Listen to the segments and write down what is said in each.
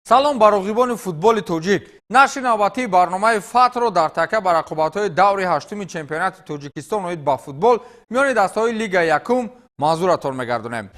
салом ба роғибони футболи тоҷик. Нашри навбатии барномаи ФАТҳро дар такя ба рақобатҳои даври ҳаштуми чемпионати Тоҷикистон оид ба футбол миёни дастаҳои Лига Якум манзуратон мегардонем.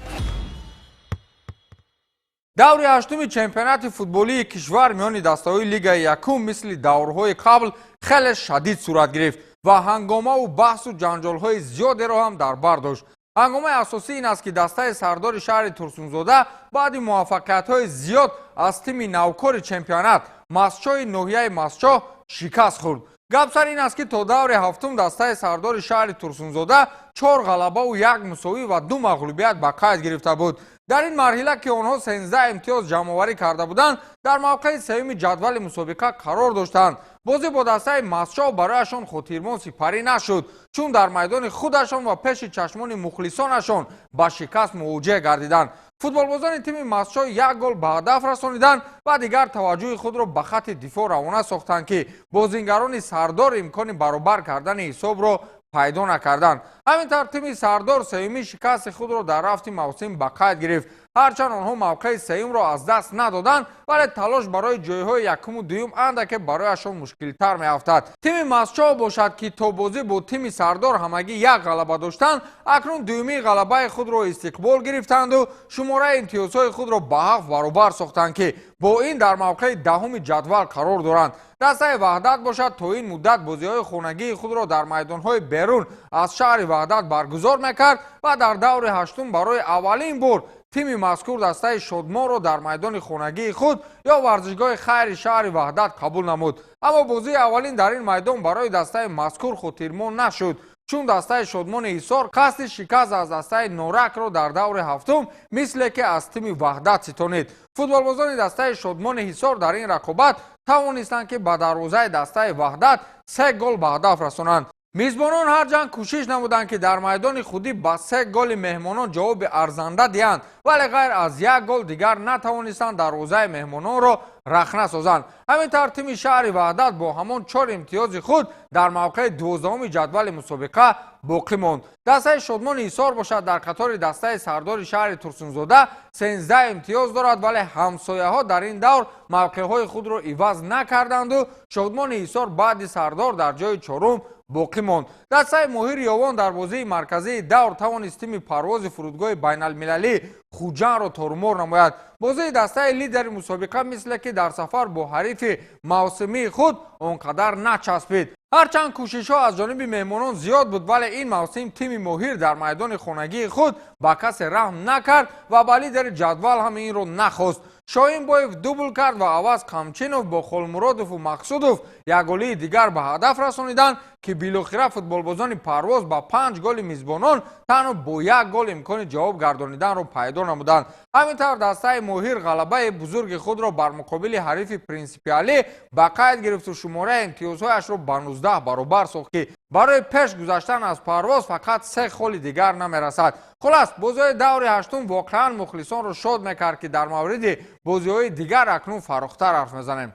даври ҳаштуми чемпионати футболии кишвар миёни дастаҳои Лига Якум мисли даврҳои қабл хеле шадид сурат гирифт ва ҳангомаву баҳсу ҷанҷолҳои зиёдеро ҳам дар бар дошт. ҳангомаи асосӣ ин аст ки дастаи сардори шаҳри Турсунзода баъди муваффақиятҳои зиёд аз тими навкори чемпионат Мастчои ноҳияи Мастчо шикаст хӯрд. гап сар ин аст ки то даври ҳафтум дастаи сардори шаҳри Турсунзода 4 ғалабаву 1 мусовӣ ва 2 мағлубият ба қайд гирифта буд. дар ин марҳила ки онҳо 13 имтиёз ҷамъоварӣ карда буданд, дар мавқеи сеюми ҷадвали мусобиқа қарор доштанд. бозӣ бо дастаи Мастчо барояшон хотирмон сипарӣ нашуд, чун дар майдони худашон ва пеши чашмони мухлисонашон ба шикаст мувоҷеҳ гардиданд. футболбозони тими Мастчо 1 гол ба ҳадаф расониданд ва дигар таваҷҷӯҳи худро ба хатти дифоъ равона сохтанд ки бозингарони Сардор имкони баробар кардани ҳисобро пайдо накарданд. ҳамин тавр тими Сардор сеюми шикасти худро дар рафти мавсим ба қайд гирифт. ҳарчанд онҳо мавқеи сеюмро аз даст надоданд, вале талош барои ҷойҳои якуму дуюм андаке барояшон мушкилтар меафтад. тими Мастчо бошад ки то бозӣ бо тими Сардор ҳамагӣ 1 ғалаба доштанд, акнун дуюмии ғалабаи худро истиқбол гирифтанду шумораи имтиёзҳои худро ба 7 баробар сохтанд ки бо ин дар мавқеи даҳуми ҷадвал қарор доранд. дастаи Ваҳдат бошад то ин муддат бозиҳои хонагии худро дар майдонҳои берун аз шаҳри Ваҳдат баргузор мекард ва дар даври ҳаштум барои аввалин бор тими мазкур дастаи Шодмонро дар майдони хонагии худ ё варзишгоҳи хайри шаҳри Ваҳдат қабул намуд. аммо бозии аввалин дар ин майдон барои дастаи мазкур хотирмон нашуд, чун дастаи Шодмони Ҳисор қасди шикаст аз дастаи Норакро дар даври ҳафтум мисле ки аз тими Ваҳдат ситонид. футболбозони дастаи Шодмони Ҳисор дар ин рақобат тавонистанд ки ба дарвозаи дастаи Ваҳдат 3 гол ба ҳадаф расонанд. мизбонон ҳарчанд кӯшиш намуданд ки дар майдони худӣ ба 3 голи меҳмонон ҷавоби арзанда диҳанд, вале ғайр аз 1 гол дигар натавонистанд дарвозаи меҳмононро рахна созанд. ҳамин тавр тими шаҳри Ваҳдат бо ҳамон 4 имтиёзи худ дар мавқеи 12-уми ҷадвали мусобиқа боқӣ монд. дастаи Шодмони Ҳисор бошад дар қатори дастаи сардори шаҳри Турсунзода 13 имтиёз дорад, вале ҳамсояҳо дар ин давр мавқеъҳои худро иваз накарданду Шодмони Ҳисор баъди Сардор дар ҷои 4-ум боқӣ монд. дастаи Моҳир Ёвон дар бозии марказии давр тавонист тими парвози фурудгоҳи байналмилалии Хуҷанро торумор намояд. бозии дастаи лидери мусобиқа мисле ки дар сафар бо ҳарифи мавсимии худ он қадар начаспид. ҳарчанд кӯшишҳо аз ҷониби меҳмонон зиёд буд, вале ин мавсим тими Моҳир дар майдони хонагии худ ба касе раҳм накард ва ба лидери ҷадвал ҳам инро нахост. Шоимбоев дубл кард ва аваз Қамчинов бо Холмуродову Мақсудов ягголии дигар ба ҳадаф расониданд ки билохира футболбозони Парвоз ба 5 голи мизбонон танҳо бо 1 гол имкони ҷавоб гардониданро пайдо намуданд. ҳамин тавр дастаи Моҳир ғалабаи бузурги худро бар муқобили ҳарифи Принсипиалӣ ба қайд гирифту шумораи имтиёзҳояшро ба 19 баробар сохт ки барои пеш гузаштан аз Парвоз фақат 3 холи дигар намерасад. хулас бозиҳои даври ҳаштум воқеан мухлисонро шод мекард ки дар мавриди бозиҳои дигар акнун фарохтар ҳарф мезанем.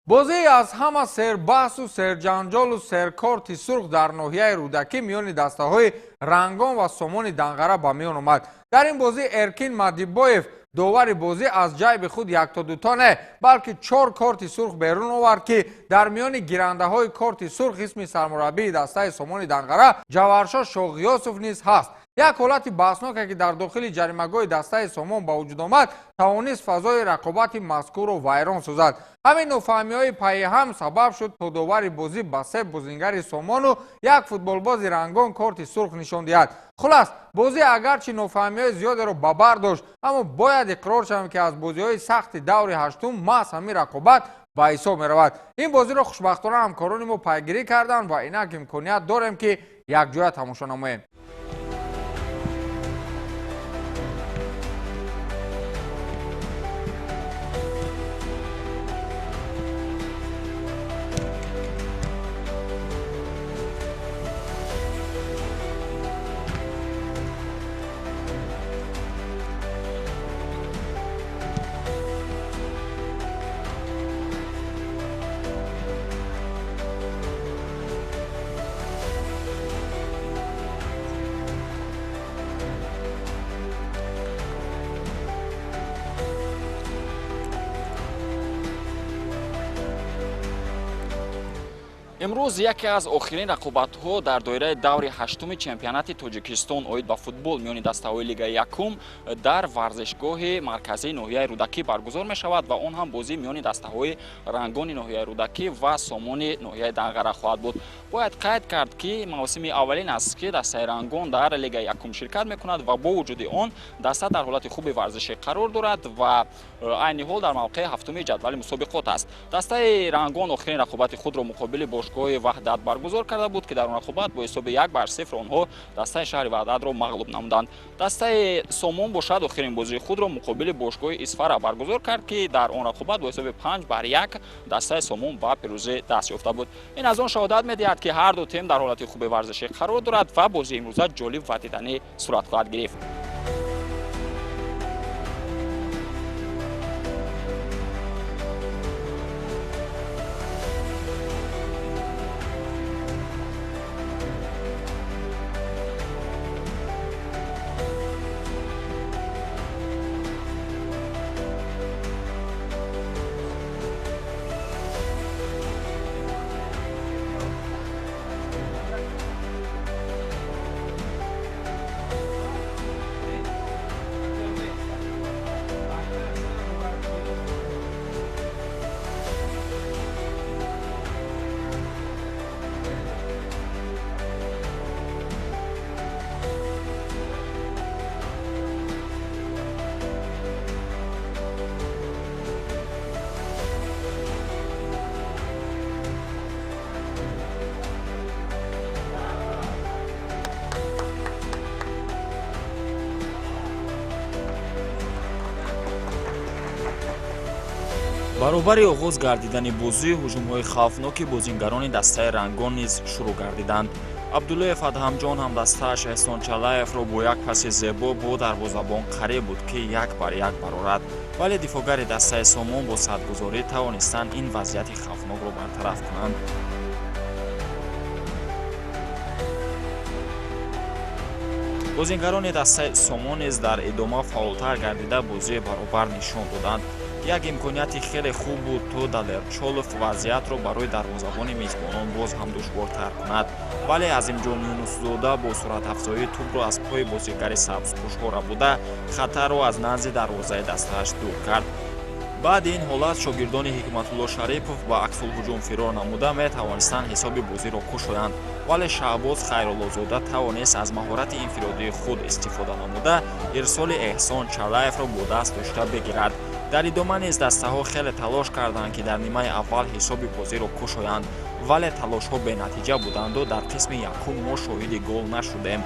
бозии аз ҳама сербаҳсу серҷанҷолу серкорти сурх дар ноҳияи рӯдакӣ миёни дастаҳои Рангон ва Сомони Данғара ба миён омад. дар ин бозӣ Эркин Мадибоев довари бозӣ аз ҷайби худ 1-2 не, балки 4 корти сурх берун овард ки дар миёни гирандаҳои корти сурх исми сармураббии дастаи Сомони Данғара Ҷаваршо Шоғиёсов низ ҳаст. як ҳолати баҳсноке ки дар дохили ҷаримагоҳи дастаи Сомон ба вуҷуд омад, тавонист фазои рақобати мазкурро вайрон созад. ҳамин нофаҳмиҳои пайҳам сабаб шуд то довари бозӣ ба 3 бозингари Сомону як футболбози Рангон корти сурх нишон диҳад. хулас бозӣ агарчи нофаҳмиҳои зиёдеро ба бар дошт, аммо бояд иқрор шавем ки аз бозиҳои сахти даври ҳаштум маҳз ҳамин рақобат ба ҳисоб меравад. ин бозиро хушбахтона ҳамкорони мо пайгирӣ карданд ва инак имконият дорем ки якҷоя тамошо намоем. امروز یکی از آخرین رقابت‌ها در دایره دور هشتم چمپیونات تاجیکستان اوید با فوتبال میان دسته‌های لیگ یکم در ورزشگاه مرکزی ناحیه رودکی برگزار می‌شود و آن هم بازی میان دسته‌های رنگان ناحیه رودکی و سامان ناحیه دنگره خواهد بود. باید قید کرد که موسم اولین است که دسته رنگان در لیگ یکم شرکت می‌کند و با وجود آن دسته در حالت خوب ورزشی قرار دارد و عین حال در موقع هفتم جدول مسابقات است. دسته رنگان آخرین رقابت خود را مقابل باشگاه وحدت برگزار کرده بود که در آن رقابت با حساب 1-0 آنها دسته شهر وحدت را مغلوب نمودند. دسته سامان باشد آخرین بازی خود را مقابل باشگاه اصفهان برگزار کرد که در آن رقابت با حساب 5-1 دسته سامان به پیروزی دست یافته بود. این از آن شهادت می‌دهد که هر دو تیم در حالت خوب ورزشی قرار دارد و بازی امروز جالب و دیدنی صورت خواهد گرفت. баробари оғоз гардидани бозии ҳуҷумҳои хавфноки бозингарони дастаи рангон низ шурӯъ гардиданд. абдуллоев адҳамҷон ҳамдастааш эҳсон чалаевро бо як паси зебо бо дарвозабон қариб буд ки 1-1 барорад, вале дифоъгари дастаи сомон бо садгузорӣ тавонистанд ин вазъияти хавфнокро бартараф кунанд. бозингарони дастаи сомон низ дар идома фаъолтар гардида бозии баробар нишон доданд. як имконияти хеле хуб буд то далерчолов вазъиятро барои дарвозабони мизбонон боз ҳам душвортар кунад, вале азимҷон юнусзода бо суръатафзоии тӯбро аз пои бозигари сабзпӯшҳо рабуда хатарро аз назди дарвозаи дастааш дур кард. баъди ин ҳолат шогирдони ҳикматулло шарипов ба аксулҳуҷум фирор намуда метавонистанд ҳисоби бозиро кушоянд, вале шаҳбоз хайруллозода тавонист аз маҳорати инфиродии худ истифода намуда ирсоли эҳсон чалаевро бо даст дошта бигирад. дар идома низ дастаҳо хеле талош карданд ки дар нимаи аввал ҳисоби бозиро кушоянд, вале талошҳо бенатиҷа буданду дар қисми якум мо шоҳиди гол нашудем.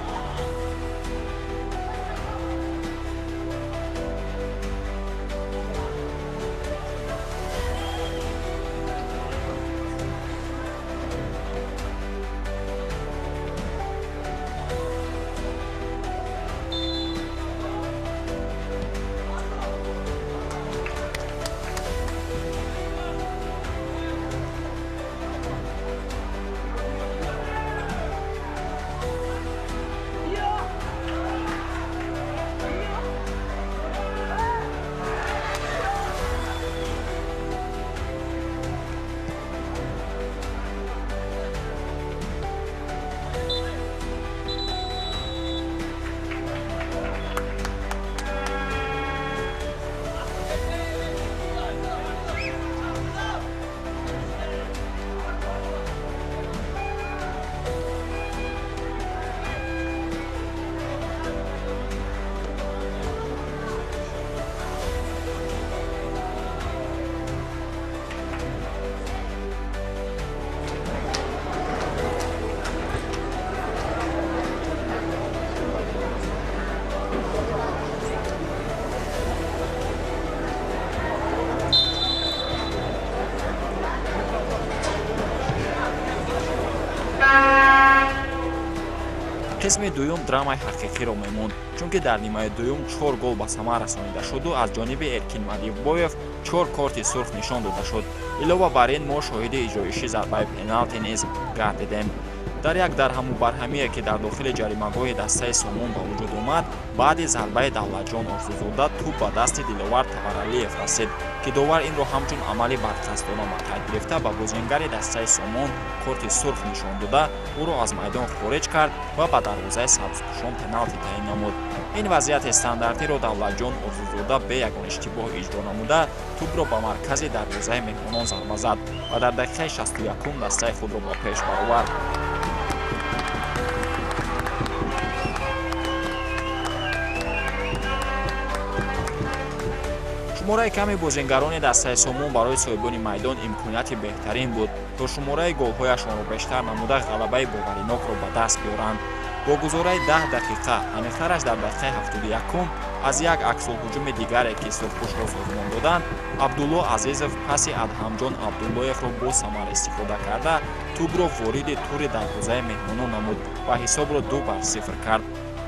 қисми дуюм драмаи ҳақиқиро мемонд, чунки дар нимаи дуюм 4 гол ба самар расонида шуду аз ҷониби Эркин Мадибоев 4 корти сурх нишон дода шуд. Илова бар ин мо шоҳиди иҷроиши зарбаи пеналти низ гардидем. дар як дарҳаму барҳамие ки дар дохили ҷаримагоҳи дастаи Сомон ба вуҷуд омад, баъди зарбаи Давлатҷон Орзузода туп ба дасти Диловар Таваралиев расид, ки довар инро ҳамчун амали бадқасдона ба қайд гирифта ба бозингари дастаи Сомон корти сурх нишон дода, ӯро аз майдон хориҷ кард ва ба дарвозаи сабзпӯшон пеналти таъин намуд. ин вазъияти стандартиро Давлатҷон Орзузода бе ягон иштибоҳ иҷро намуда, тупро ба маркази дарвозаи меҳмонон зарба зад ва дар дақиқаи 61 дастаи худро ба пеш баровард. шумораи ками бозингарони дастаи Сомон барои соҳибони майдон имконияти беҳтарин буд, то шумораи голҳояшонро бештар намуда ғалабаи боваринокро ба даст биёранд. бо гузораи 10 дақиқа, амиқтараш дар дақиқаи 71, аз як аксулҳуҷуми дигаре ки сурхпӯшро созмон доданд, Абдулло Азизов паси Адҳамҷон Абдуллоевро бо самар истифода карда, тупро вориди тури дарвозаи меҳмонон намуд ва ҳисобро 2-0 кард.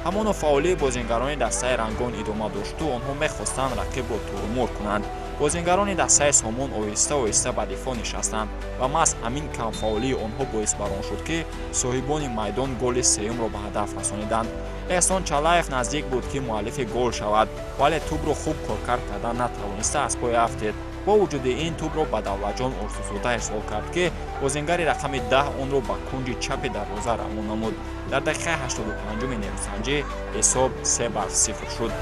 ҳамоно фаъолии бозингарони дастаи Рангон идома дошту, онҳо мехостанд рақибро турумор кунанд. бозингарони дастаи Сомон оҳиста-оҳиста ба дифоъ нишастанд ва маҳз ҳамин камфаъолии онҳо боис бар он шуд, ки соҳибони майдон голи сеюмро ба ҳадаф расониданд. эҳсон Чалаев наздик буд, ки муаллифи гол шавад, вале тупро хуб коркард карда натавониста аз пой афтед. бо вуҷуди ин, тупро ба Давлатҷон Орзузода ирсол кард, ки бозингари рақами 10 онро ба кунҷи чапи дарвоза равон намуд. дар дақиқаи 85 нерӯсанҷӣ ҳисоб 3-0 шуд.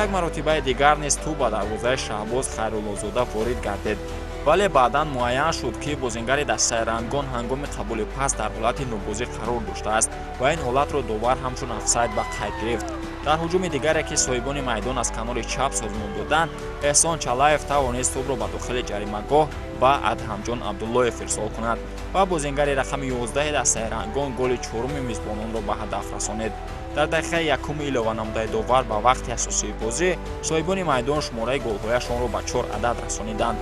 як маротибаи дигар низ туп ба дарвозаи Шаҳбоз Хайруллозода ворид гардид, вале баъдан муайян шуд, ки бозингари дастаи Рангон ҳангоми қабули пас дар ҳолати нобозӣ қарор доштааст ва ин ҳолатро довар ҳамчун офсайд ба қайд гирифт. дар ҳуҷуми дигаре ки соҳибони майдон аз канори чап созмон доданд, эҳсон Чалаев тавонист тупро ба дохили ҷаримагоҳ ба Адҳамҷон Абдуллоев ирсол кунад ва бозингари рақами 11 дастаи Рангон голи чоруми мизбононро ба ҳадаф расонид. дар дақиқаи якум илова намудаи довар ба вақти асосии бозӣ, соҳибони майдон шумораи голҳояшонро ба 4 адад расониданд.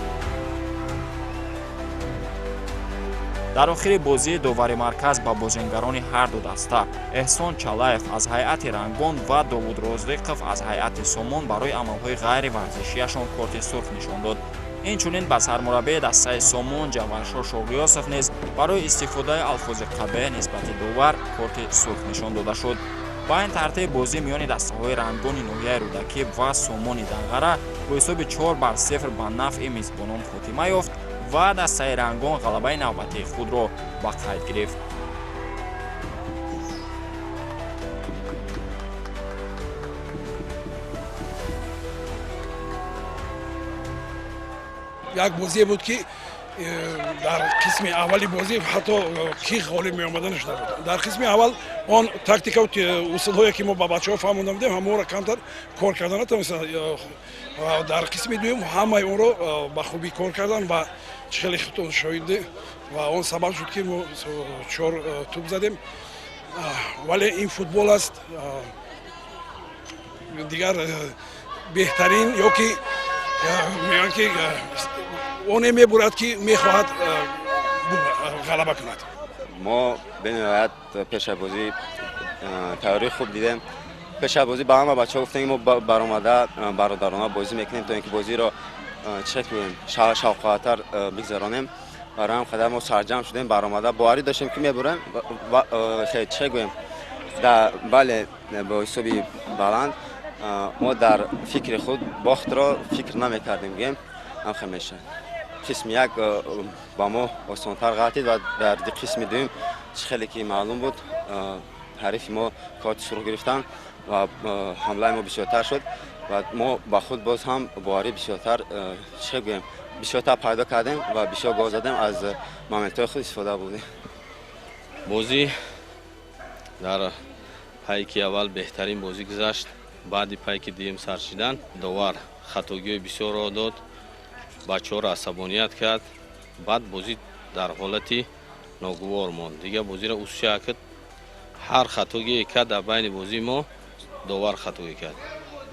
дар охири бозӣ довари марказ ба бозингарони ҳарду даста эҳсон Чалаев аз ҳайати Рангон ва Довуд Роздиқов аз ҳайати Сомон барои амалҳои ғайриварзишиашон корти сурх нишон дод. инчунин ба сармураббии дастаи Сомон Ҷаваршор Шоғиёсов низ барои истифодаи алфози қабеҳ нисбати довар корти сурх нишон дода шуд. ба ин тартиб бозӣ миёни дастаҳои Рангони ноҳияи Рӯдакӣ ва Сомони Данғара бо ҳисоби 4-0 ба нафъи мизбонон хотима ёфт ва дастаи Рангон ғалабаи навбатии худро ба қайд гирифт. як бозие буд, ки дар қисми аввали бозӣ ҳатто ки ғолиб меомада нашуда буд. дар қисми аввал он тактикаву усулҳое ки мо ба бачаҳо фаҳмонда будем, ҳамаро камтар кор карда натавониста. дар қисми дуюм ҳамаи онро ба хубӣ кор кардан ва хеле худо шоҳиде ва он сабаб шуд, ки мо 4 туп задем. вале ин футбол аст, дигар беҳтарин ё ки меён ки оне мебурад, ки мехоҳад ғалаба кунад. мо бениҳоят пеша бозӣ тайёрии хуб дидем. пеша бозӣ ба ҳама бачаҳо гуфтем, ки мо баромада бародарона бозӣ мекунем, то ин ки бозиро чӣ кунем шавқоваттар бигзаронем. барои ҳам қадар мо сарҷам шудем, баромада боварӣ доштем, ки мебурем чӣ гӯем бале бо ҳисоби баланд. мо дар фикри худ бохтро фикр намекардем, гӯем ҳам меша. қисми як ба мо осонтар гардид ва дар қисми дуюм хеле ки маълум буд, ҳарифи мо корти сурх гирифтанд ва ҳамлаи мо бисёртар шуд ва мо ба худ боз ҳам боварӣ бисёртар чӣ гӯем бисёртар пайдо кардем ва бисёр гол задем, аз моментҳои худ истифода бурдем. бозӣ дар пайки аввал беҳтарин бозӣ гузашт. баъди пайки дуюм саршидан довар хатогиҳои бисёрро дод, бачаҳоро асабоният кард. баъд бозӣ дар ҳолати ногувор монд. дигар бозиро усша кард. ҳар хатогие кард дар байни бозии мо довар хатогӣ кард.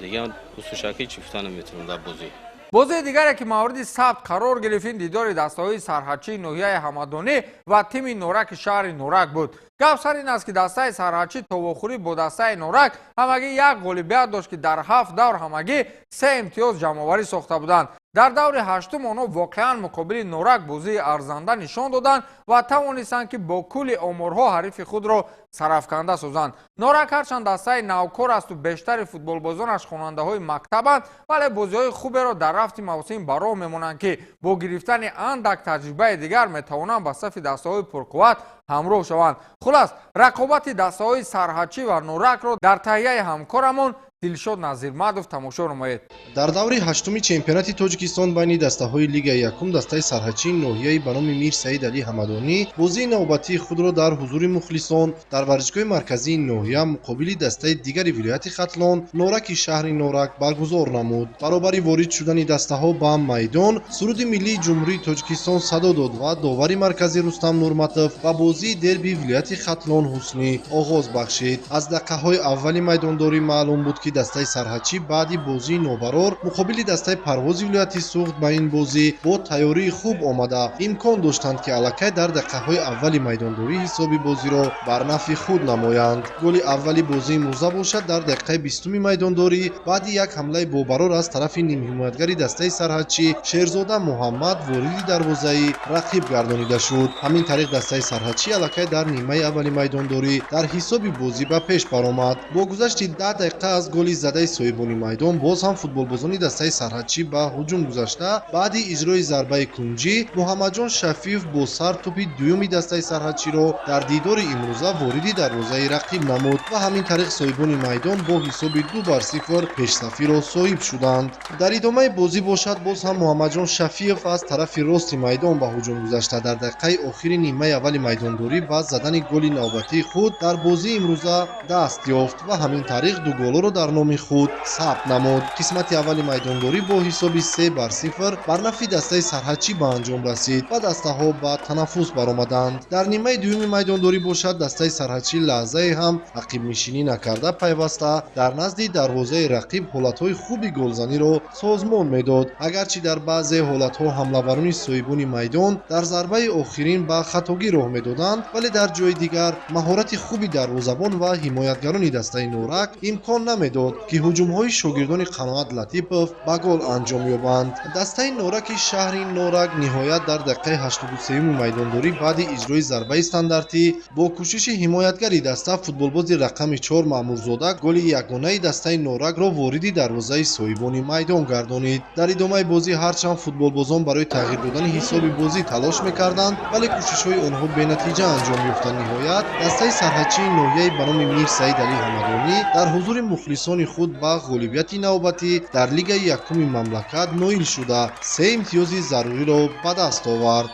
دیگه خصوصی چی گفتن نمیتونم در بازی. بازی دیگری که مورد ثبت قرار گرفت دیدار دسته‌های سرحدچی ناحیه حمدانی و تیم نورک شهر نورک بود. گپ سر این است که دسته سرحدچی تواخوری با دسته نورک همگی یک غالبیت داشت که در 7 دور همگی 3 امتیاز جمع‌آوری ساخته بودند. در دور هشتم آنها واقعا مقابل نورک بازی ارزنده نشان دادند و توانستند که با کل آمارها حریف خود را سرافکنده سازند. نورک هرچند دسته نوکار است و بیشتر فوتبال بازانش خواننده‌های مکتبند، ولی بازی‌های خوبی را در رفت موسم برا میمونند که با گرفتن اندک تجربه دیگر میتوانند به صف دسته‌های پرقوت همراه شوند. خلاص رقابت دسته‌های سرحدچی و نورک را در تهیه همکارمان دلشاد نظیرمدов тамошо намоед. дар даври ҳаштуми чемпионати тоҷикистон байни дастаҳои лигаи якум дастаи сарҳадчии ноҳияи ба номи мир саид алӣ ҳамадонӣ бозии навбатии худро дар ҳузури мухлисон дар варзишгоҳи марказии ноҳия муқобили дастаи дигари вилояти хатлон нораки шаҳри норак баргузор намуд. баробари ворид шудани дастаҳо ба майдон суруди миллии ҷумҳурии тоҷикистон садо дод ва довари марказӣ рустам нурматов ба бозии дербии вилояти хатлон ҳуснӣ оғоз бахшид. аз дақиқаҳои аввали майдондорӣ маълум буд ки дастаи сарҳадчӣ баъди бозии нобарор муқобили дастаи парвози вилояти суғд ба ин бозӣ бо тайёрии хуб омада имкон доштанд ки аллакай дар дақиқаҳои аввали майдондорӣ ҳисоби бозиро бар нафи худ намоянд. голи аввали бозӣ имрӯза бошад дар дақиқаи 20-уми майдондорӣ баъди як ҳамлаи бобарор аз тарафи нимҳимоятгари дастаи сарҳадчӣ шерзода муҳаммад вориди дарвозаи рақиб гардонида шуд. ҳамин тариқ дастаи сарҳадчӣ аллакай дар нимаи аввали майдондорӣ дар ҳисоби бозӣ ба пеш баромад. бо гузашти 10 дақиқа аз голи задаи соҳибони майдон боз ҳам футболбозони дастаи сарҳадчӣ ба ҳуҷум гузашта баъди иҷрои зарбаи кунҷӣ муҳаммадҷон шафиев бо сар тӯпи дуюми дастаи сарҳадчиро дар дидори имрӯза вориди дарвозаи рақиб намуд ва ҳамин тариқ соҳибони майдон бо ҳисоби 2-0 пешсафиро соҳиб шуданд. дар идомаи бозӣ бошад боз ҳам муҳаммадҷон шафиев аз тарафи рости майдон ба ҳуҷум гузашта дар дақиқаи охири нимаи аввали майдондорӣ ба задани голи навбатии худ дар бозии имрӯза даст ёфт ва ҳамин тариқ ду голро дар номи худ сабт намуд. қисмати аввали майдондорӣ бо ҳисоби 3-0 бар нафи дастаи сарҳадчӣ ба анҷом расид ва дастаҳо ба танаффус баромаданд. дар нимаи дуюми майдондорӣ бошад дастаи сарҳадчӣ лаҳзае ҳам рақибнишинӣ накарда пайваста дар назди дарвозаи рақиб ҳолатҳои хуби голзаниро созмон медод. агарчи дар баъзе ҳолатҳо ҳамлаварони соҳибони майдон дар зарбаи охирин ба хатогӣ роҳ медоданд, вале дар ҷои дигар маҳорати хуби дарвозабон ва ҳимоятгарони дастаи норак имкон намедод ки ҳуҷумҳои шогирдони қаноат латипов ба гол анҷом ёбанд. дастаи нораки шаҳри норак ниҳоят дар дақиқаи 83-уми майдондорӣ баъди иҷрои зарбаи стандартӣ бо кӯшиши ҳимоятгари даста футболбози рақами 4 маъмурзода голи ягонаи дастаи норакро вориди дарвозаи соҳибони майдон гардонид. дар идомаи бозӣ ҳарчанд футболбозон барои тағйир додани ҳисоби бозӣ талош мекарданд, вале кӯшишҳои онҳо бенатиҷа анҷом ёфта. ниҳоят дастаи сарҳадчии ноҳияи ба номи мир саид алӣ ҳамадонӣ дар ҳузури мухлисони худ ба ғолибияти навбатӣ дар лигаи якуми мамлакат ноил шуда 3 имтиёзи заруриро ба даст овард.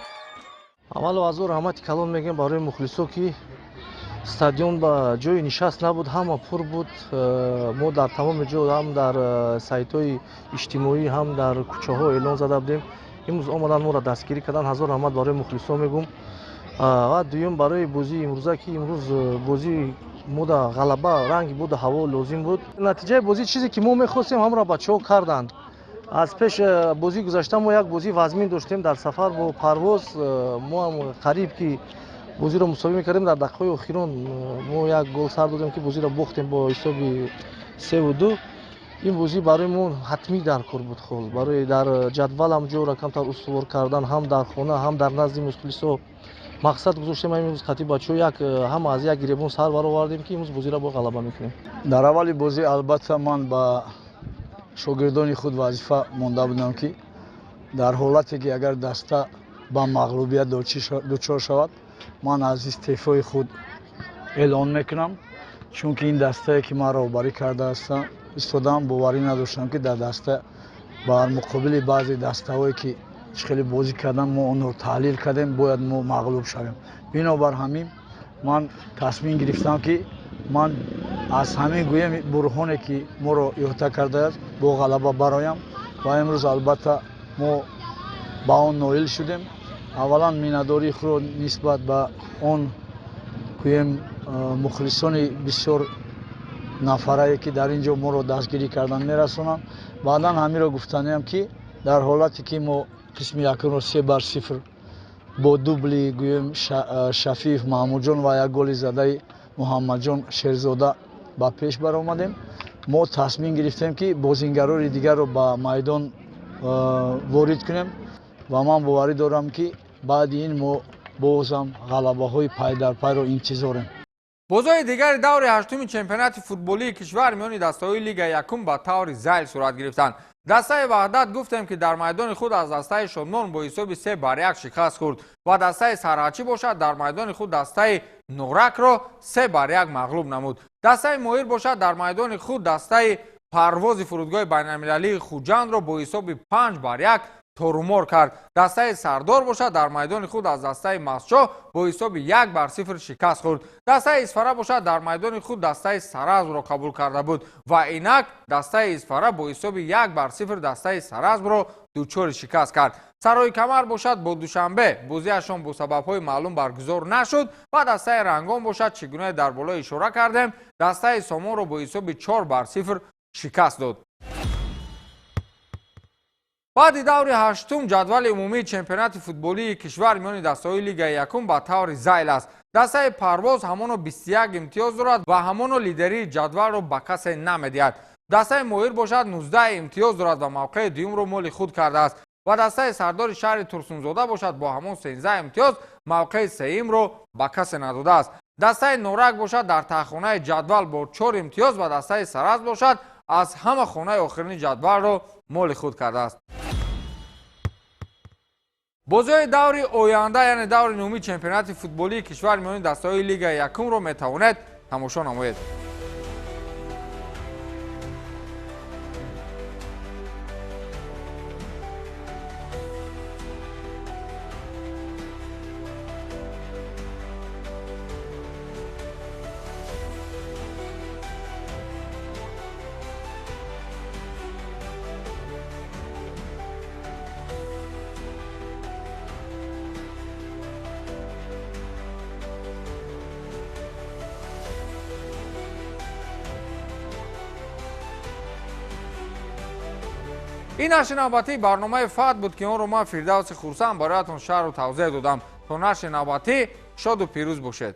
аввалу аз ӯ раҳмати калон мегӯям барои мухлисо ки стадион ба ҷои нишаст набуд, ҳама пур буд. мо дар тамоми ҷо ҳам дар сайтҳои иҷтимоӣ ҳам дар кӯчаҳо эълон зада будем. имрӯз омадан моро дастгирӣ кардан. ҳазор раҳмат барои мухлисо мегӯм. ва дуюм барои бозии имрӯза ки имрӯз бозии мода ғалаба ранги буд ҳаво лозим буд. натиҷаи бозӣ чизе ки мо мехостем ҳамро бачаҳо карданд. аз пеш бозии гузашта мо як бозии вазмин доштем дар сафар бо парвоз. мо ҳам қариб ки бозиро мусовӣ мекардем. дар дақиқаҳои охирон мо як гол сар додем ки бозиро бохтем бо ҳисоби 3-2. ин бозӣ барои мо ҳатмӣ дар кор буд. барои дар ҷадвалам ҷоро камтар устувор кардан ҳам дар хона ҳам дар назди мухлисо мақсад гузоштем. имрӯз қатъи бачаҳо ҳама аз як гиребон сар баровардем ки имрӯз бозиро бо ғалаба мекунем. дар аввали бозӣ албатта ман ба шогирдони худ вазифа монда будам ки дар ҳолате ки агар даста ба мағлубият дучор шавад, ман аз истеъфои худ эълон мекунам, чунки ин дастае ки ман роҳбарӣ кардаастам истодам боварӣ надоштам ки дар даста бар муқобили баъзе дастаҳое ки хеле бозӣ кардан мо онро таҳлил кардем, бояд мо мағлуб шавем. бинобар ҳамин ман тасмим гирифтам ки ман аз ҳамин гӯям бурҳоне ки моро иҳота кардааст бо ғалаба бароям ва имрӯз албатта мо ба он ноил шудем. аввалан миннатдории худро нисбат ба он гӯем мухлисони бисёр нафарае ки дар ин ҷо моро дастгирӣ кардан мерасонанд. баъдан ҳамиро гуфтанем ки дар ҳолате ки мо қисми якумро 3-0 бо дубли гӯем Шафиев Маҳмудҷон ва як голи задаи Муҳаммадҷон Шерзода ба пеш баромадем. мо тасмим гирифтем ки бозингарори дигарро ба майдон ворид кунем ва ман боварӣ дорам ки баъди ин мо бозам ғалабаҳои пайдарпайро интизорем. бозҳои дигари даври ҳаштуми чемпионати футболии кишвар миёни дастаҳои лигаи якум ба таври зайл сурат гирифтанд. дастаи ваҳдат гуфтем ки дар майдони худ аз дастаи шодмон бо ҳисоби 3-1 шикаст хӯрд ва дастаи сарҳачӣ бошад дар майдони худ дастаи нуракро 3-1 мағлуб намуд. дастаи моҳир бошад дар майдони худ дастаи парвози фурудгоҳи байналмилалии хуҷандро бо ҳисоби 5-1 торумор кард. дастаи сардор бошад дар майдони худ аз дастаи масчо бо ҳисоби 1-0 шикаст хӯрд. дастаи исфара бошад дар майдони худ дастаи саразмро қабул карда буд ва инак дастаи исфара бо ҳисоби 1-0 дастаи саразмро дучори шикаст кард. сарои камар бошад бо душанбе бозиашон бо сабабҳои маълум баргузор нашуд ва дастаи рангон бошад чӣ гуна дар боло ишора кардем дастаи сомонро бо ҳисоби 4-0 шикаст дод. баъди даври ҳаштум ҷадвали умумии чемпионати футболии кишвар миёни дастаҳои лигаи якум ба таври зайл аст. дастаи парвоз ҳамоно 21 имтиёз дорад ва ҳамоно лидерии ҷадвалро ба касе намедиҳад. дастаи моҳир бошад 19 имтиёз дорад ва мавқеи дуюмро моли худ кардааст ва дастаи сардори шаҳри турсунзода бошад бо ҳамон 13 имтиёз мавқеи сеюмро ба касе надодааст. дастаи норак бошад дар таҳхонаи ҷадвал бо 4 имтиёз ва дастаи сараз бошад аз ҳама хонаи охирини ҷадвалро моли худ кардааст. бозиҳои даври оянда яъне даври нӯмии чемпионати футболии кишвар миёни дастаҳои лигаи якумро метавонед тамошо намоед. ин нашри навбатии барномаи фат буд ки онро ман Фирдавси Хурсанд бароятон шарҳу тавзеҳ додам. то нашри навбатӣ шоду пирӯз бошед.